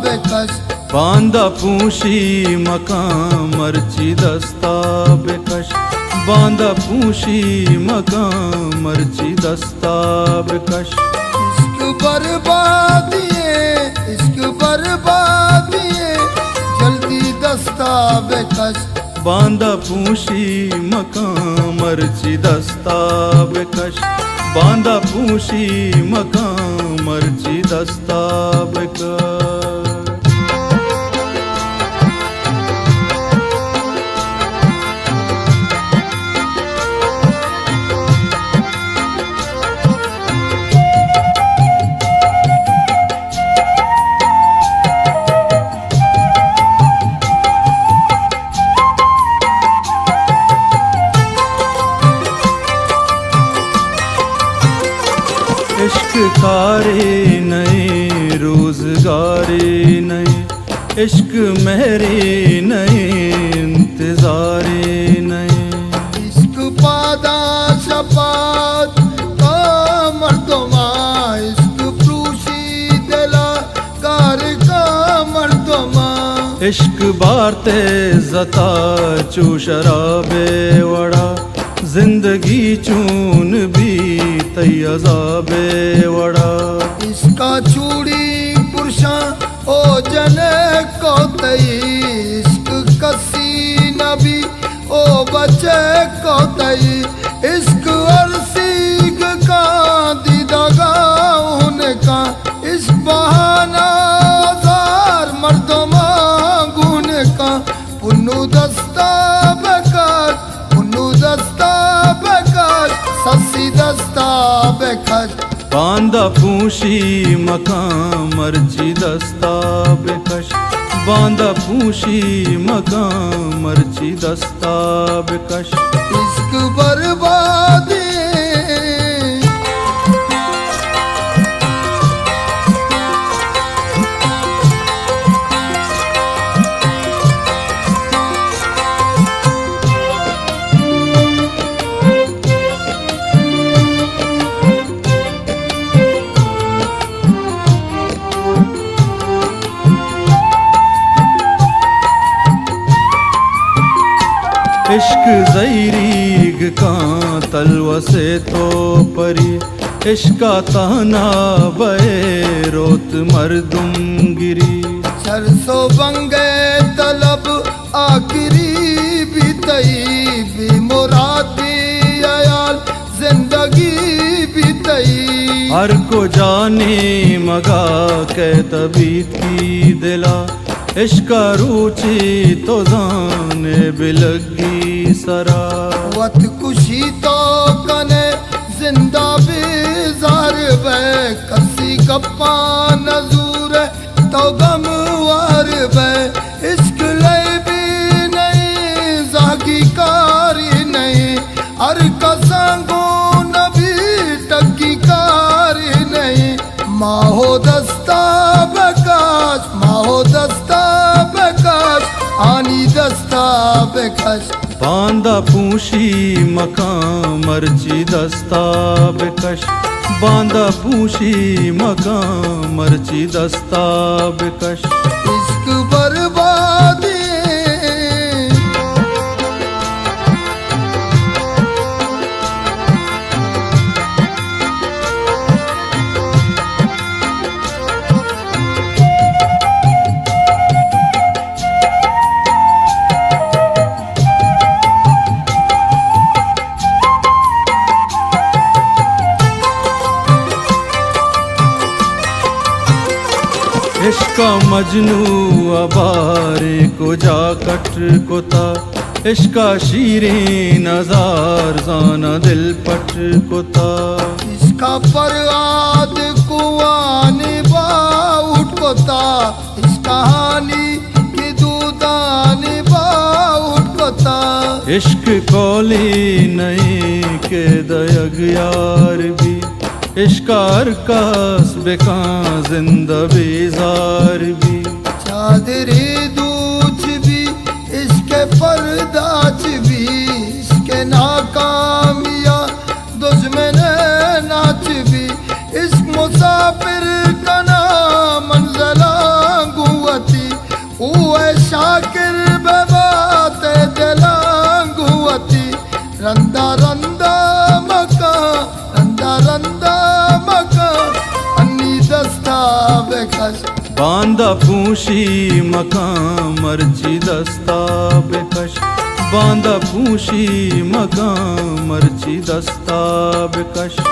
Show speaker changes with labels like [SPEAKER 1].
[SPEAKER 1] बेकश
[SPEAKER 2] बांदा पूशी मकाम मर्ची दस्ता बेकश बांदा पूशी मकाम मर्ची दस्ता बेकश
[SPEAKER 1] इश्क बर्बादिए जल्दी दस्ता बेकश
[SPEAKER 2] बांदा पूशी मकाम मर्ची दस्ता बेकश बांदा पूशी मकाम मर्ची दस्ता बेकश इश्क कारे नए रोजगारे नए इश्क मेहरे नए इंतजारे नए
[SPEAKER 1] इश्क पादा शपात का मर्दमा इश्क प्रूशी दिला कार का मर्दमा
[SPEAKER 2] इश्क बारते जता चू शराबे वड़ा जिंदगी चून भी तैयजाबे वड़ा
[SPEAKER 1] इसका चूड़ी पुरुषा ओ जने को तई इश्क कसी नबी ओ बचे को तई इश्क अरसीग का दीदागा उनका इस बहाना जार मर्दमा गुन का पुन्नु दस्ता बेकार पुन्नु दस्ता बेकार ससी दस्ता बेकार
[SPEAKER 2] बांदा पूशी मकाम मर्ची दस्ता बेकश बांदा पूशी मकाम मर्ची दस्ता बेकश
[SPEAKER 1] इश्क बर्बादी
[SPEAKER 2] इश्क ज़ईरीग का तलवा से तो परी इश्का ताना बे रोत मरदुम गिरी
[SPEAKER 1] सरसो बंगे तलब आखिरी भी तई भी मुरादी अयाल जिंदगी भी तई
[SPEAKER 2] हर को जाने मगा के तबीत की दिला इश्का रुचि तो जाने बिलगी सरा
[SPEAKER 1] वत खुशी तो कने जिंदा बेजार वे कसी गप्पा नजूर तो गमवार वे इश्क ले भी नहीं जागी कारी नहीं हर कसंगो नबी टकी कारी नहीं माहो दस्ता बेकाश माहो दस्ता बेकाश आनी दस्ता बेकाश
[SPEAKER 2] बांदा पूशी मकाम मर्ची दस्ता बेकश बांदा पूशी मकाम मर्ची दस्ता बेकश
[SPEAKER 1] इश्क बर्बादी
[SPEAKER 2] इश्का मजनू अबारे को जाकट कोता इश्का शीरीन नजार जाना दिल पट कोता
[SPEAKER 1] इसका फरियाद कुआने बाउट कोता इसका हानी की दूदाने बाउट कोता
[SPEAKER 2] इश्क कोली नहीं के दयग यार भी इश्कार कास बेका जिंदा बेजार भी
[SPEAKER 1] चादरे दूच भी इसके पर्दाच भी इसके नाकामिया दुश्मने नाच भी इस मुसाफिर का नाम मंज़ला शाकिर बेबात दिलांगुवती रंदा रंदा मका रंदा रंदा मका अन्नी दस्ता बेकश
[SPEAKER 2] बांदा पूशी मकां मर्ची दस्ता बेकश बांदा पूशी मकां मर्ची दस्ता बेकश